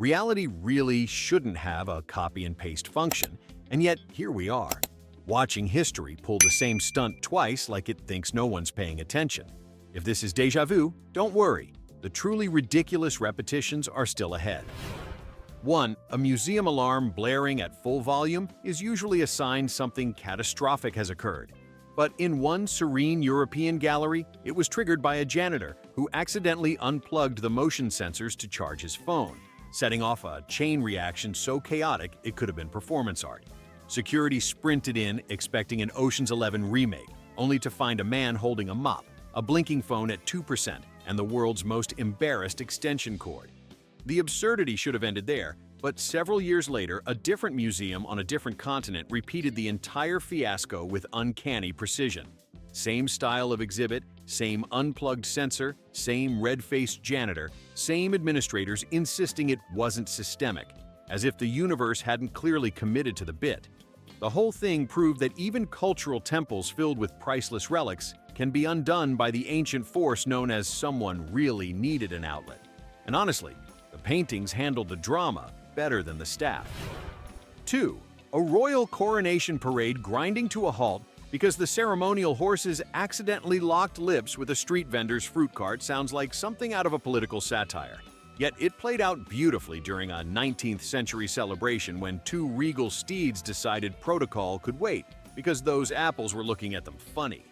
Reality really shouldn't have a copy and paste function, and yet here we are, watching history pull the same stunt twice like it thinks no one's paying attention. If this is déjà vu, don't worry. The truly ridiculous repetitions are still ahead. 1. A museum alarm blaring at full volume is usually a sign something catastrophic has occurred. But in one serene European gallery, it was triggered by a janitor who accidentally unplugged the motion sensors to charge his phone, setting off a chain reaction so chaotic it could have been performance art. Security sprinted in, expecting an Ocean's 11 remake, only to find a man holding a mop, a blinking phone at 2%, and the world's most embarrassed extension cord. The absurdity should have ended there, but several years later, a different museum on a different continent repeated the entire fiasco with uncanny precision. Same style of exhibit, same unplugged sensor, same red-faced janitor, same administrators insisting it wasn't systemic, as if the universe hadn't clearly committed to the bit. The whole thing proved that even cultural temples filled with priceless relics can be undone by the ancient force known as someone really needed an outlet. And honestly, the paintings handled the drama better than the staff. 2. A royal coronation parade grinding to a halt because the ceremonial horses accidentally locked lips with a street vendor's fruit cart sounds like something out of a political satire. Yet it played out beautifully during a 19th century celebration when two regal steeds decided protocol could wait because those apples were looking at them funny.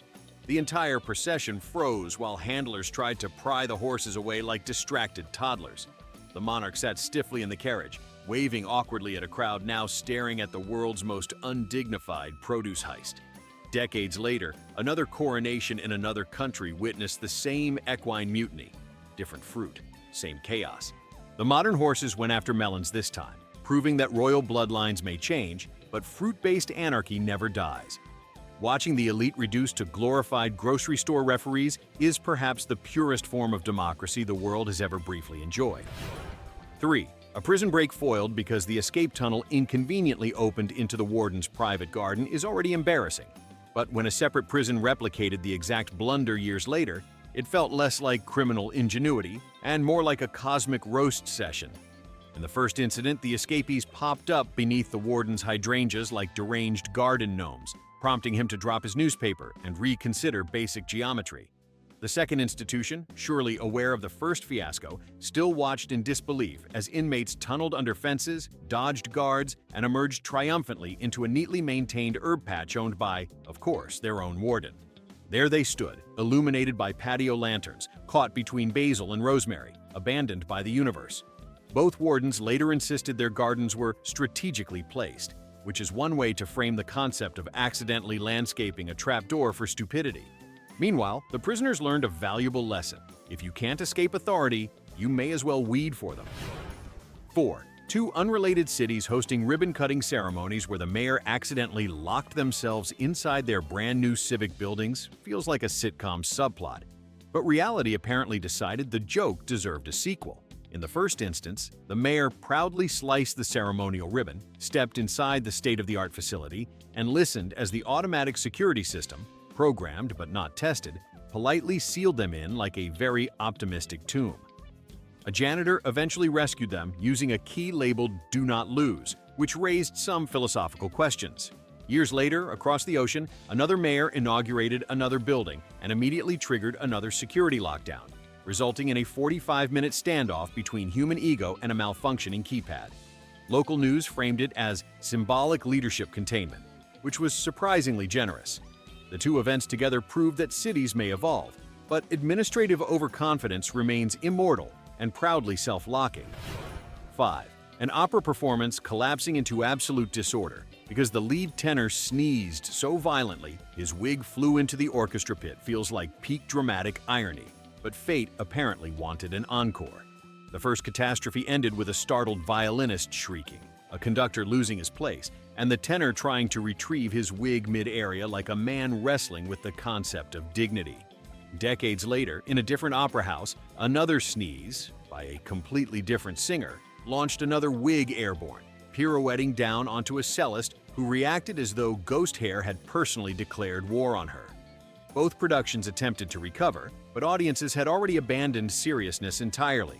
The entire procession froze while handlers tried to pry the horses away like distracted toddlers. The monarch sat stiffly in the carriage, waving awkwardly at a crowd now staring at the world's most undignified produce heist. Decades later, another coronation in another country witnessed the same equine mutiny. Different fruit, same chaos. The modern horses went after melons this time, proving that royal bloodlines may change, but fruit-based anarchy never dies. Watching the elite reduced to glorified grocery store referees is perhaps the purest form of democracy the world has ever briefly enjoyed. 3. A prison break foiled because the escape tunnel inconveniently opened into the warden's private garden is already embarrassing. But when a separate prison replicated the exact blunder years later, it felt less like criminal ingenuity and more like a cosmic roast session. In the first incident, the escapees popped up beneath the warden's hydrangeas like deranged garden gnomes, prompting him to drop his newspaper and reconsider basic geometry. The second institution, surely aware of the first fiasco, still watched in disbelief as inmates tunneled under fences, dodged guards, and emerged triumphantly into a neatly maintained herb patch owned by, of course, their own warden. There they stood, illuminated by patio lanterns, caught between basil and rosemary, abandoned by the universe. Both wardens later insisted their gardens were strategically placed, which is one way to frame the concept of accidentally landscaping a trapdoor for stupidity. Meanwhile, the prisoners learned a valuable lesson. If you can't escape authority, you may as well weed for them. 4. Two unrelated cities hosting ribbon-cutting ceremonies where the mayor accidentally locked themselves inside their brand-new civic buildings feels like a sitcom subplot. But reality apparently decided the joke deserved a sequel. In the first instance, the mayor proudly sliced the ceremonial ribbon, stepped inside the state-of-the-art facility, and listened as the automatic security system, programmed but not tested, politely sealed them in like a very optimistic tomb. A janitor eventually rescued them using a key labeled "Do Not Lose," which raised some philosophical questions. Years later, across the ocean, another mayor inaugurated another building and immediately triggered another security lockdown, resulting in a 45-minute standoff between human ego and a malfunctioning keypad. Local news framed it as symbolic leadership containment, which was surprisingly generous. The two events together prove that cities may evolve, but administrative overconfidence remains immortal and proudly self-locking. 5. An opera performance collapsing into absolute disorder because the lead tenor sneezed so violently his wig flew into the orchestra pit feels like peak dramatic irony, but fate apparently wanted an encore. The first catastrophe ended with a startled violinist shrieking, a conductor losing his place, and the tenor trying to retrieve his wig mid-area like a man wrestling with the concept of dignity. Decades later, in a different opera house, another sneeze, by a completely different singer, launched another wig airborne, pirouetting down onto a cellist who reacted as though ghost hair had personally declared war on her. Both productions attempted to recover, but audiences had already abandoned seriousness entirely.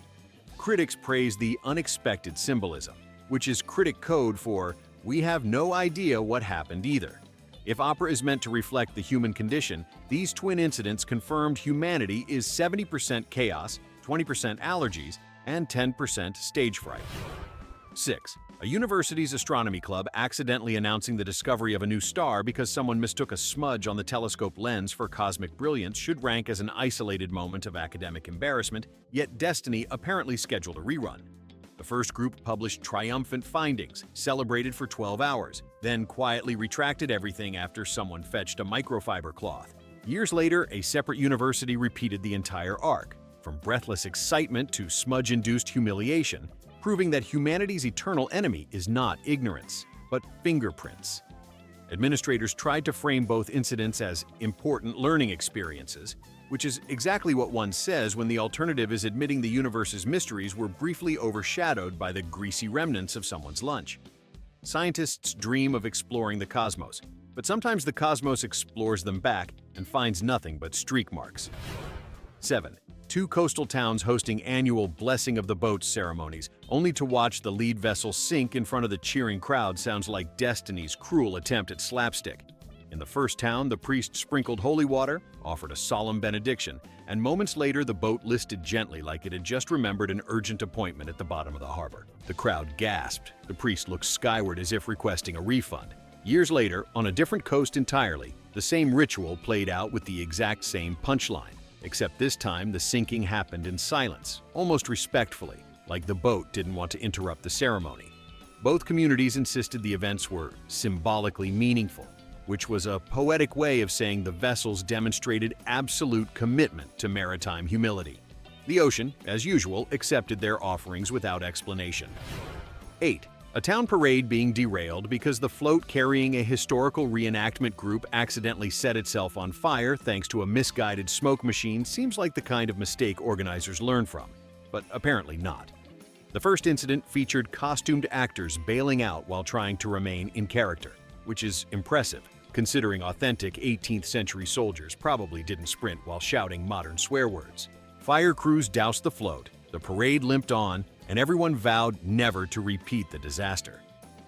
Critics praise the unexpected symbolism, which is critic code for "we have no idea what happened either." If opera is meant to reflect the human condition, these twin incidents confirmed humanity is 70% chaos, 20% allergies, and 10% stage fright. 6. A university's astronomy club accidentally announcing the discovery of a new star because someone mistook a smudge on the telescope lens for cosmic brilliance should rank as an isolated moment of academic embarrassment, yet Destiny apparently scheduled a rerun. The first group published triumphant findings, celebrated for 12 hours, then quietly retracted everything after someone fetched a microfiber cloth. Years later, a separate university repeated the entire arc, from breathless excitement to smudge-induced humiliation, proving that humanity's eternal enemy is not ignorance, but fingerprints. Administrators tried to frame both incidents as important learning experiences, which is exactly what one says when the alternative is admitting the universe's mysteries were briefly overshadowed by the greasy remnants of someone's lunch. Scientists dream of exploring the cosmos, but sometimes the cosmos explores them back and finds nothing but streak marks. 7. Two coastal towns hosting annual Blessing of the Boats ceremonies, only to watch the lead vessel sink in front of the cheering crowd sounds like Destiny's cruel attempt at slapstick. In the first town, the priest sprinkled holy water, offered a solemn benediction, and moments later the boat listed gently like it had just remembered an urgent appointment at the bottom of the harbor. The crowd gasped. The priest looked skyward as if requesting a refund. Years later, on a different coast entirely, the same ritual played out with the exact same punchline. Except this time, the sinking happened in silence, almost respectfully, like the boat didn't want to interrupt the ceremony. Both communities insisted the events were symbolically meaningful, which was a poetic way of saying the vessels demonstrated absolute commitment to maritime humility. The ocean, as usual, accepted their offerings without explanation. 8. A town parade being derailed because the float carrying a historical reenactment group accidentally set itself on fire thanks to a misguided smoke machine seems like the kind of mistake organizers learn from, but apparently not. The first incident featured costumed actors bailing out while trying to remain in character, which is impressive, considering authentic 18th century soldiers probably didn't sprint while shouting modern swear words. Fire crews doused the float, the parade limped on, and everyone vowed never to repeat the disaster.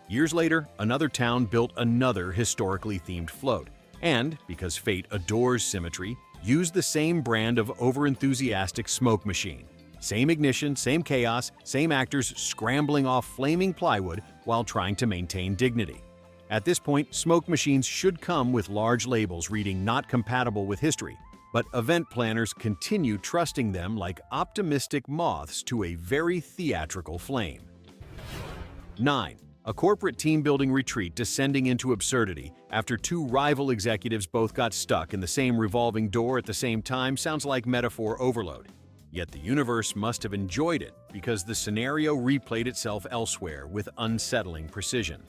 Years later, another town built another historically themed float, and, because fate adores symmetry, used the same brand of overenthusiastic smoke machine. Same ignition, same chaos, same actors scrambling off flaming plywood while trying to maintain dignity. At this point, smoke machines should come with large labels reading "not compatible with history," but event planners continue trusting them like optimistic moths to a very theatrical flame. 9. A corporate team-building retreat descending into absurdity after two rival executives both got stuck in the same revolving door at the same time sounds like metaphor overload. Yet the universe must have enjoyed it because the scenario replayed itself elsewhere with unsettling precision.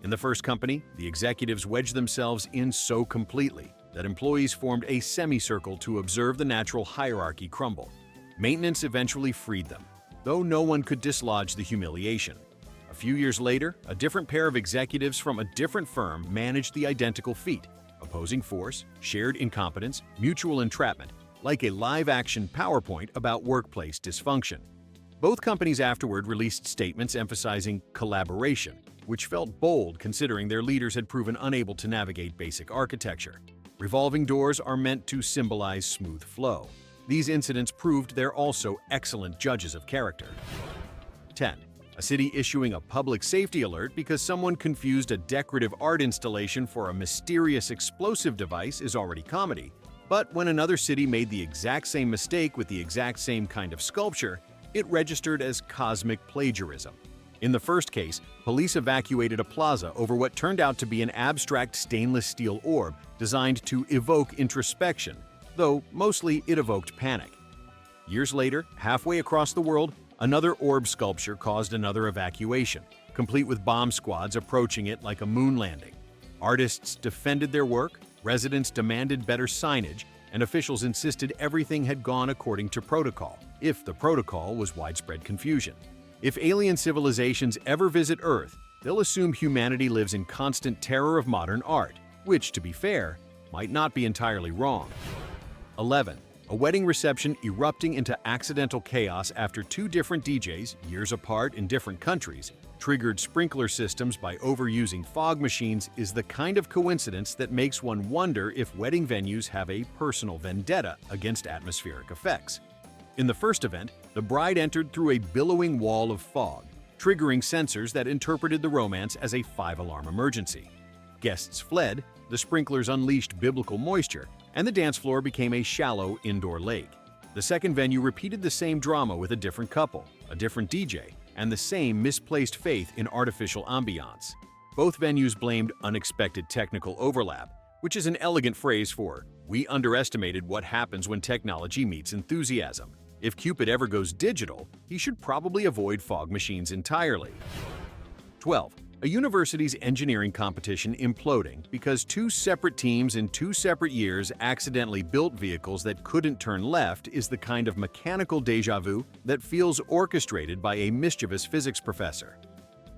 In the first company, the executives wedged themselves in so completely that employees formed a semicircle to observe the natural hierarchy crumble. Maintenance eventually freed them, though no one could dislodge the humiliation. A few years later, a different pair of executives from a different firm managed the identical feat: opposing force, shared incompetence, mutual entrapment, like a live-action PowerPoint about workplace dysfunction. Both companies afterward released statements emphasizing collaboration, which felt bold considering their leaders had proven unable to navigate basic architecture. Revolving doors are meant to symbolize smooth flow. These incidents proved they're also excellent judges of character. 10. A city issuing a public safety alert because someone confused a decorative art installation for a mysterious explosive device is already comedy. But when another city made the exact same mistake with the exact same kind of sculpture, it registered as cosmic plagiarism. In the first case, police evacuated a plaza over what turned out to be an abstract stainless steel orb designed to evoke introspection, though mostly it evoked panic. Years later, halfway across the world, another orb sculpture caused another evacuation, complete with bomb squads approaching it like a moon landing. Artists defended their work, residents demanded better signage, and officials insisted everything had gone according to protocol, if the protocol was widespread confusion. If alien civilizations ever visit Earth, they'll assume humanity lives in constant terror of modern art, which, to be fair, might not be entirely wrong. 11. A wedding reception erupting into accidental chaos after two different DJs, years apart in different countries, triggered sprinkler systems by overusing fog machines is the kind of coincidence that makes one wonder if wedding venues have a personal vendetta against atmospheric effects. In the first event, the bride entered through a billowing wall of fog, triggering sensors that interpreted the romance as a 5-alarm emergency. Guests fled, the sprinklers unleashed biblical moisture, and the dance floor became a shallow indoor lake. The second venue repeated the same drama with a different couple, a different DJ, and the same misplaced faith in artificial ambiance. Both venues blamed unexpected technical overlap, which is an elegant phrase for, "We underestimated what happens when technology meets enthusiasm. If Cupid ever goes digital, he should probably avoid fog machines entirely." 12. A university's engineering competition imploding because two separate teams in two separate years accidentally built vehicles that couldn't turn left is the kind of mechanical déjà vu that feels orchestrated by a mischievous physics professor.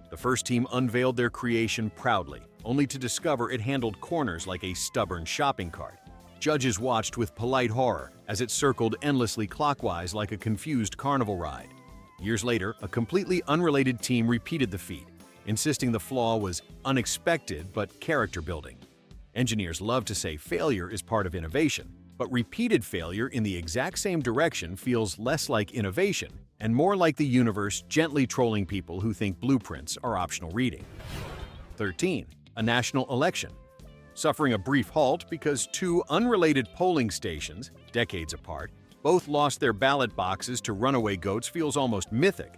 The first team unveiled their creation proudly, only to discover it handled corners like a stubborn shopping cart. Judges watched with polite horror as it circled endlessly clockwise like a confused carnival ride. Years later, a completely unrelated team repeated the feat, insisting the flaw was unexpected but character-building. Engineers love to say failure is part of innovation, but repeated failure in the exact same direction feels less like innovation and more like the universe gently trolling people who think blueprints are optional reading. 13. A national election. Suffering a brief halt because two unrelated polling stations, decades apart, both lost their ballot boxes to runaway goats feels almost mythic.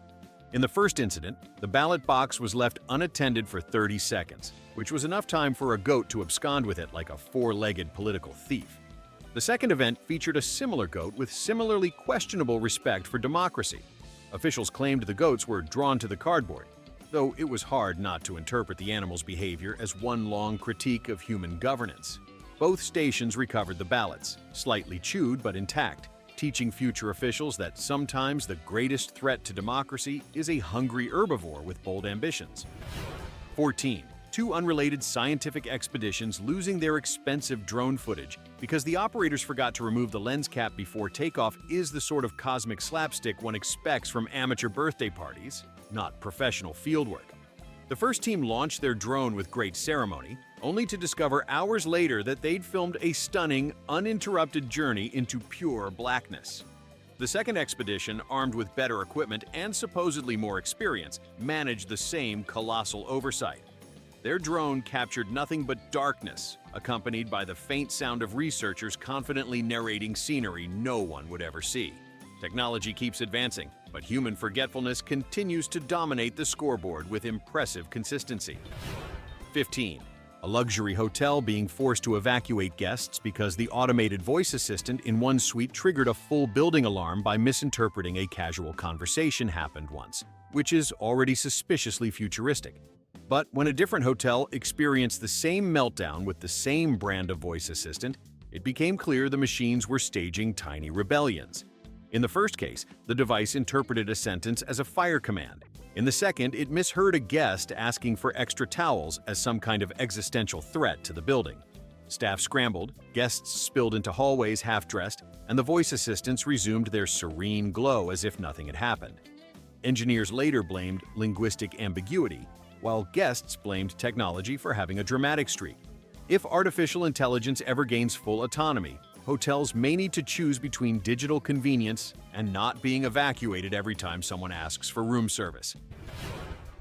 In the first incident, the ballot box was left unattended for 30 seconds, which was enough time for a goat to abscond with it like a four-legged political thief. The second event featured a similar goat with similarly questionable respect for democracy. Officials claimed the goats were drawn to the cardboard, though it was hard not to interpret the animal's behavior as one long critique of human governance. Both stations recovered the ballots, slightly chewed but intact, teaching future officials that sometimes the greatest threat to democracy is a hungry herbivore with bold ambitions. 14. Two unrelated scientific expeditions losing their expensive drone footage because the operators forgot to remove the lens cap before takeoff is the sort of cosmic slapstick one expects from amateur birthday parties, not professional fieldwork. The first team launched their drone with great ceremony, only to discover hours later that they'd filmed a stunning, uninterrupted journey into pure blackness. The second expedition, armed with better equipment and supposedly more experience, managed the same colossal oversight. Their drone captured nothing but darkness, accompanied by the faint sound of researchers confidently narrating scenery no one would ever see. Technology keeps advancing, but human forgetfulness continues to dominate the scoreboard with impressive consistency. 15. A luxury hotel being forced to evacuate guests because the automated voice assistant in one suite triggered a full building alarm by misinterpreting a casual conversation happened once, which is already suspiciously futuristic. But when a different hotel experienced the same meltdown with the same brand of voice assistant, it became clear the machines were staging tiny rebellions. In the first case, the device interpreted a sentence as a fire command. In the second, it misheard a guest asking for extra towels as some kind of existential threat to the building. Staff scrambled, guests spilled into hallways half-dressed, and the voice assistants resumed their serene glow as if nothing had happened. Engineers later blamed linguistic ambiguity, while guests blamed technology for having a dramatic streak. If artificial intelligence ever gains full autonomy, hotels may need to choose between digital convenience and not being evacuated every time someone asks for room service.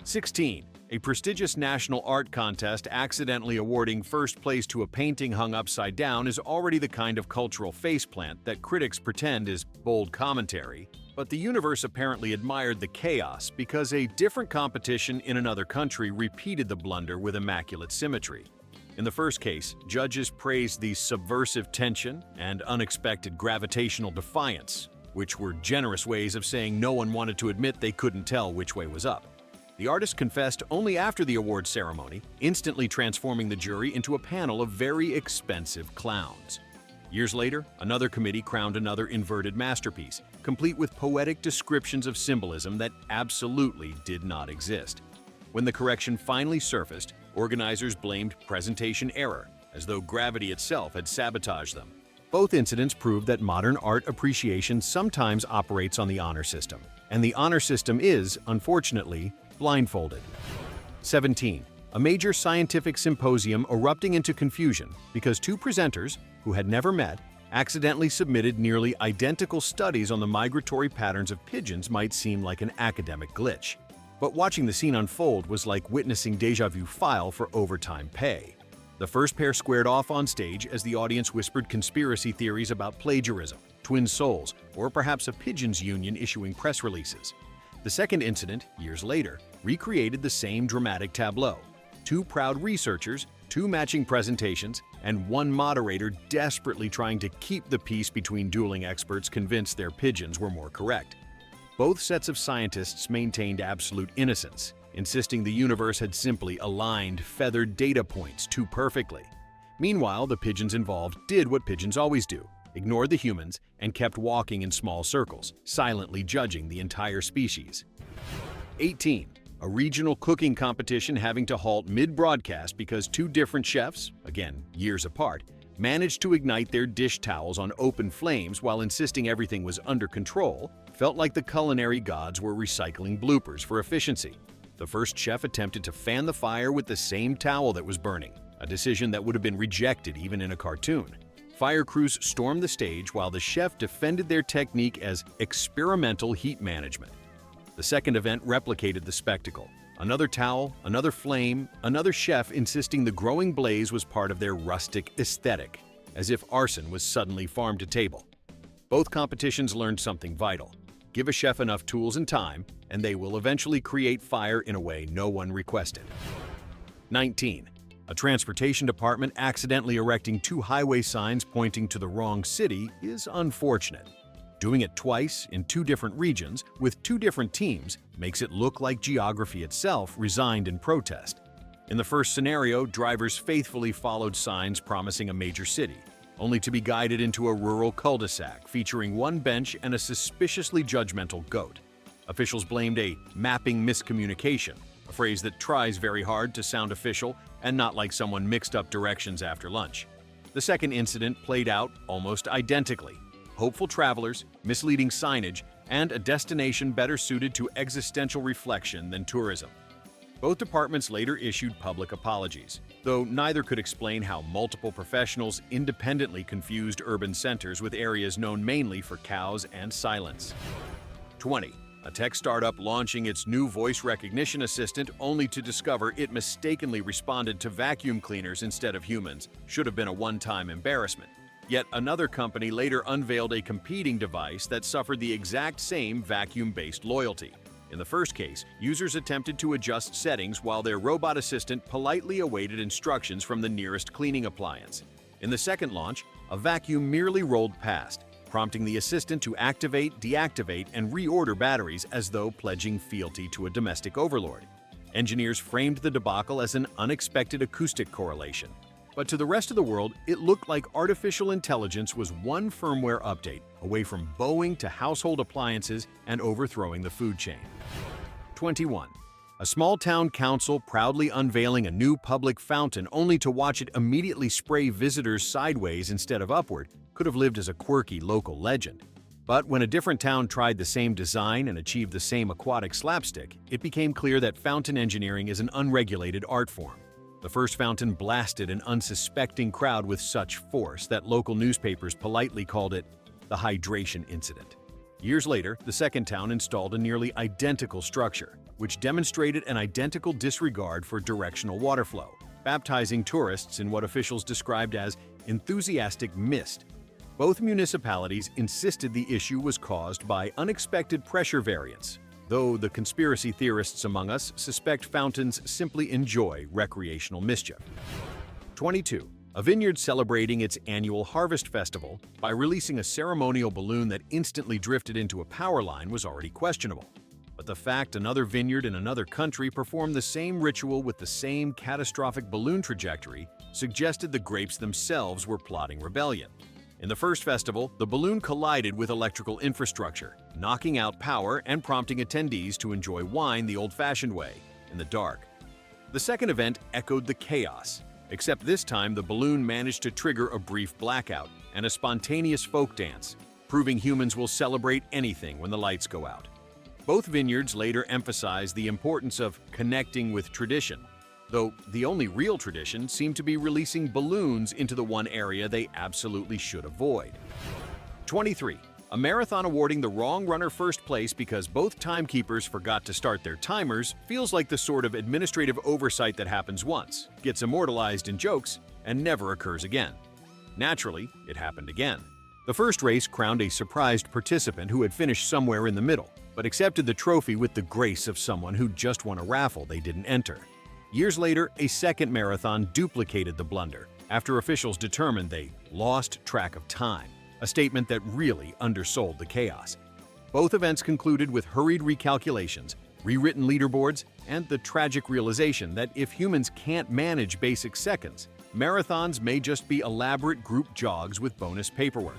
16. A prestigious national art contest accidentally awarding first place to a painting hung upside down is already the kind of cultural faceplant that critics pretend is bold commentary, but the universe apparently admired the chaos because a different competition in another country repeated the blunder with immaculate symmetry. In the first case, judges praised the subversive tension and unexpected gravitational defiance, which were generous ways of saying no one wanted to admit they couldn't tell which way was up. The artist confessed only after the award ceremony, instantly transforming the jury into a panel of very expensive clowns. Years later, another committee crowned another inverted masterpiece, complete with poetic descriptions of symbolism that absolutely did not exist. When the correction finally surfaced, organizers blamed presentation error, as though gravity itself had sabotaged them. Both incidents prove that modern art appreciation sometimes operates on the honor system, and the honor system is, unfortunately, blindfolded. 17. A major scientific symposium erupting into confusion because two presenters, who had never met, accidentally submitted nearly identical studies on the migratory patterns of pigeons might seem like an academic glitch. But watching the scene unfold was like witnessing déjà vu file for overtime pay. The first pair squared off on stage as the audience whispered conspiracy theories about plagiarism, twin souls, or perhaps a pigeons union issuing press releases. The second incident, years later, recreated the same dramatic tableau. Two proud researchers, two matching presentations, and one moderator desperately trying to keep the peace between dueling experts convinced their pigeons were more correct. Both sets of scientists maintained absolute innocence, insisting the universe had simply aligned feathered data points too perfectly. Meanwhile, the pigeons involved did what pigeons always do, ignored the humans, and kept walking in small circles, silently judging the entire species. 18. A regional cooking competition having to halt mid-broadcast because two different chefs, again years apart, managed to ignite their dish towels on open flames while insisting everything was under control, felt like the culinary gods were recycling bloopers for efficiency. The first chef attempted to fan the fire with the same towel that was burning, a decision that would have been rejected even in a cartoon. Fire crews stormed the stage while the chef defended their technique as experimental heat management. The second event replicated the spectacle. Another towel, another flame, another chef insisting the growing blaze was part of their rustic aesthetic, as if arson was suddenly farm to table. Both competitions learned something vital. Give a chef enough tools and time, and they will eventually create fire in a way no one requested. 19. A transportation department accidentally erecting two highway signs pointing to the wrong city is unfortunate. Doing it twice in two different regions with two different teams makes it look like geography itself resigned in protest. In the first scenario, drivers faithfully followed signs promising a major city, only to be guided into a rural cul-de-sac featuring one bench and a suspiciously judgmental goat. Officials blamed a mapping miscommunication, a phrase that tries very hard to sound official and not like someone mixed up directions after lunch. The second incident played out almost identically. Hopeful travelers, misleading signage, and a destination better suited to existential reflection than tourism. Both departments later issued public apologies, though neither could explain how multiple professionals independently confused urban centers with areas known mainly for cows and silence. 20. A tech startup launching its new voice recognition assistant only to discover it mistakenly responded to vacuum cleaners instead of humans should have been a one-time embarrassment. Yet another company later unveiled a competing device that suffered the exact same vacuum-based loyalty. In the first case, users attempted to adjust settings while their robot assistant politely awaited instructions from the nearest cleaning appliance. In the second launch, a vacuum merely rolled past, prompting the assistant to activate, deactivate, and reorder batteries as though pledging fealty to a domestic overlord. Engineers framed the debacle as an unexpected acoustic correlation. But to the rest of the world, it looked like artificial intelligence was one firmware update away from Boeing to household appliances and overthrowing the food chain. 21. A small town council proudly unveiling a new public fountain only to watch it immediately spray visitors sideways instead of upward could have lived as a quirky local legend. But when a different town tried the same design and achieved the same aquatic slapstick, it became clear that fountain engineering is an unregulated art form. The first fountain blasted an unsuspecting crowd with such force that local newspapers politely called it the hydration incident. Years later, the second town installed a nearly identical structure, which demonstrated an identical disregard for directional water flow, baptizing tourists in what officials described as enthusiastic mist. Both municipalities insisted the issue was caused by unexpected pressure variance, though the conspiracy theorists among us suspect fountains simply enjoy recreational mischief. 22. A vineyard celebrating its annual harvest festival by releasing a ceremonial balloon that instantly drifted into a power line was already questionable. But the fact another vineyard in another country performed the same ritual with the same catastrophic balloon trajectory suggested the grapes themselves were plotting rebellion. In the first festival, the balloon collided with electrical infrastructure, knocking out power and prompting attendees to enjoy wine the old-fashioned way, in the dark. The second event echoed the chaos, except this time the balloon managed to trigger a brief blackout, and a spontaneous folk dance, proving humans will celebrate anything when the lights go out. Both vineyards later emphasized the importance of connecting with tradition, though the only real tradition seemed to be releasing balloons into the one area they absolutely should avoid. 23. A marathon awarding the wrong runner first place because both timekeepers forgot to start their timers feels like the sort of administrative oversight that happens once, gets immortalized in jokes, and never occurs again. Naturally, it happened again. The first race crowned a surprised participant who had finished somewhere in the middle, but accepted the trophy with the grace of someone who just won a raffle they didn't enter. Years later, a second marathon duplicated the blunder after officials determined they lost track of time, a statement that really undersold the chaos. Both events concluded with hurried recalculations, rewritten leaderboards, and the tragic realization that if humans can't manage basic seconds, marathons may just be elaborate group jogs with bonus paperwork.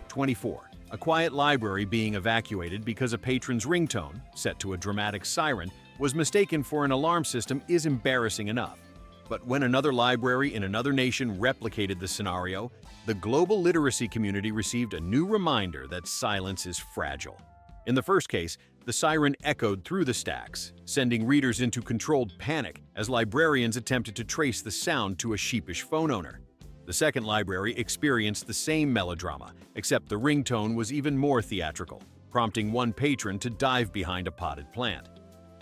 24. A quiet library being evacuated because a patron's ringtone, set to a dramatic siren, was mistaken for an alarm system is embarrassing enough. But when another library in another nation replicated the scenario, the global literacy community received a new reminder that silence is fragile. In the first case, the siren echoed through the stacks, sending readers into controlled panic as librarians attempted to trace the sound to a sheepish phone owner. The second library experienced the same melodrama, except the ringtone was even more theatrical, prompting one patron to dive behind a potted plant.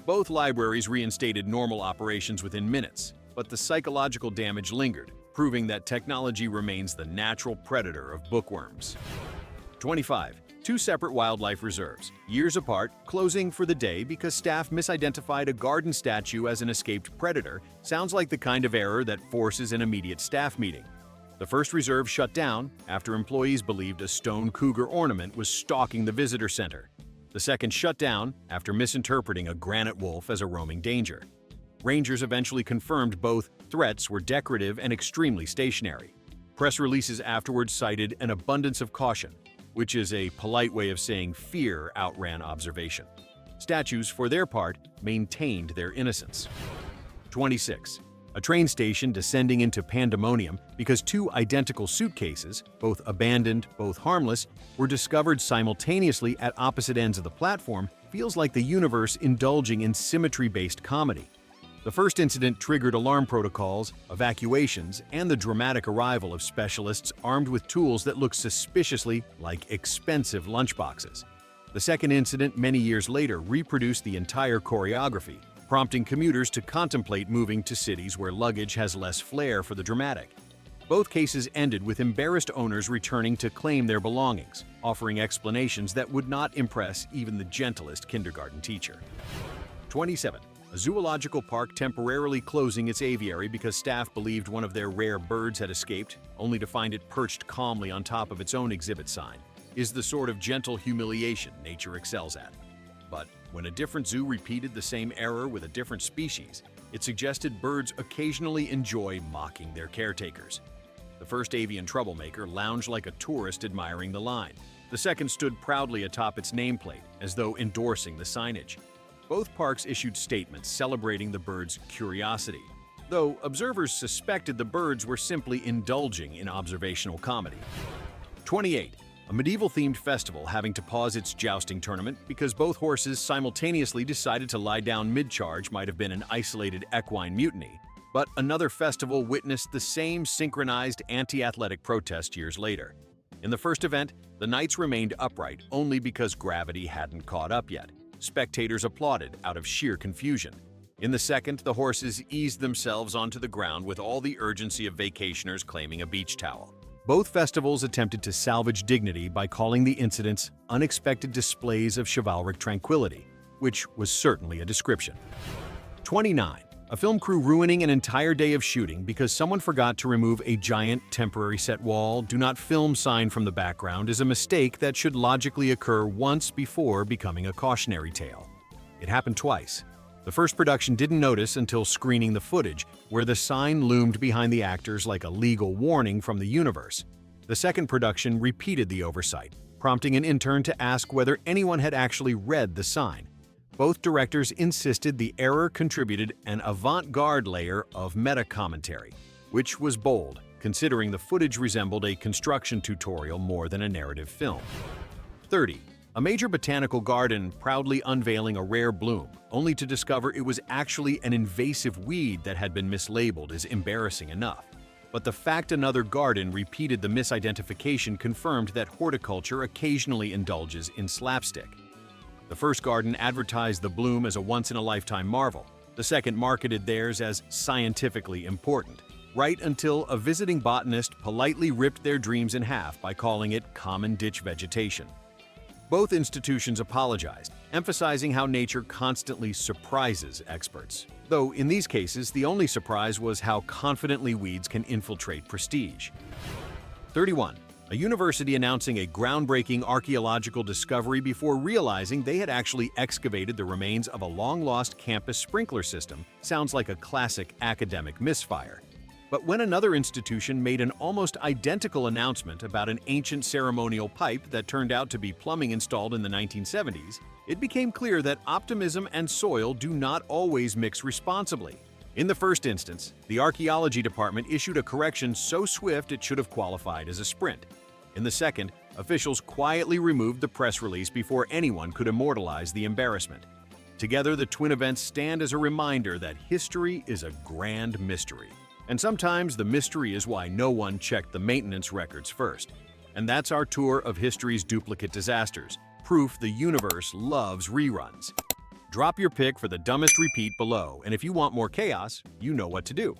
Both libraries reinstated normal operations within minutes, but the psychological damage lingered, proving that technology remains the natural predator of bookworms. 25. Two separate wildlife reserves, years apart, closing for the day because staff misidentified a garden statue as an escaped predator sounds like the kind of error that forces an immediate staff meeting. The first reserve shut down after employees believed a stone cougar ornament was stalking the visitor center. The second shut down after misinterpreting a granite wolf as a roaming danger. Rangers eventually confirmed both threats were decorative and extremely stationary. Press releases afterwards cited an abundance of caution, which is a polite way of saying fear outran observation. Statues, for their part, maintained their innocence. 26. A train station descending into pandemonium because two identical suitcases, both abandoned, both harmless, were discovered simultaneously at opposite ends of the platform feels like the universe indulging in symmetry-based comedy. The first incident triggered alarm protocols, evacuations, and the dramatic arrival of specialists armed with tools that looked suspiciously like expensive lunchboxes. The second incident, many years later, reproduced the entire choreography, prompting commuters to contemplate moving to cities where luggage has less flair for the dramatic. Both cases ended with embarrassed owners returning to claim their belongings, offering explanations that would not impress even the gentlest kindergarten teacher. 27. A zoological park temporarily closing its aviary because staff believed one of their rare birds had escaped, only to find it perched calmly on top of its own exhibit sign, is the sort of gentle humiliation nature excels at. But when a different zoo repeated the same error with a different species, it suggested birds occasionally enjoy mocking their caretakers. The first avian troublemaker lounged like a tourist admiring the line. The second stood proudly atop its nameplate, as though endorsing the signage. Both parks issued statements celebrating the birds' curiosity, though observers suspected the birds were simply indulging in observational comedy. 28. A medieval-themed festival having to pause its jousting tournament because both horses simultaneously decided to lie down mid-charge might have been an isolated equine mutiny, but another festival witnessed the same synchronized anti-athletic protest years later. In the first event, the knights remained upright only because gravity hadn't caught up yet. Spectators applauded out of sheer confusion. In the second, the horses eased themselves onto the ground with all the urgency of vacationers claiming a beach towel. Both festivals attempted to salvage dignity by calling the incidents unexpected displays of chivalric tranquility, which was certainly a description. 29. A film crew ruining an entire day of shooting because someone forgot to remove a giant temporary set wall "Do not film" sign from the background is a mistake that should logically occur once before becoming a cautionary tale. It happened twice. The first production didn't notice until screening the footage, where the sign loomed behind the actors like a legal warning from the universe. The second production repeated the oversight, prompting an intern to ask whether anyone had actually read the sign. Both directors insisted the error contributed an avant-garde layer of meta-commentary, which was bold, considering the footage resembled a construction tutorial more than a narrative film. 30. A major botanical garden proudly unveiling a rare bloom, only to discover it was actually an invasive weed that had been mislabeled, is embarrassing enough. But the fact another garden repeated the misidentification confirmed that horticulture occasionally indulges in slapstick. The first garden advertised the bloom as a once-in-a-lifetime marvel. The second marketed theirs as scientifically important, right until a visiting botanist politely ripped their dreams in half by calling it common ditch vegetation. Both institutions apologized, emphasizing how nature constantly surprises experts. Though in these cases, the only surprise was how confidently weeds can infiltrate prestige. 31. A university announcing a groundbreaking archaeological discovery before realizing they had actually excavated the remains of a long-lost campus sprinkler system sounds like a classic academic misfire. But when another institution made an almost identical announcement about an ancient ceremonial pipe that turned out to be plumbing installed in the 1970s, it became clear that optimism and soil do not always mix responsibly. In the first instance, the archaeology department issued a correction so swift it should have qualified as a sprint. In the second, officials quietly removed the press release before anyone could immortalize the embarrassment. Together, the twin events stand as a reminder that history is a grand mystery. And sometimes the mystery is why no one checked the maintenance records first. And that's our tour of history's duplicate disasters, proof the universe loves reruns. Drop your pick for the dumbest repeat below, and if you want more chaos, you know what to do.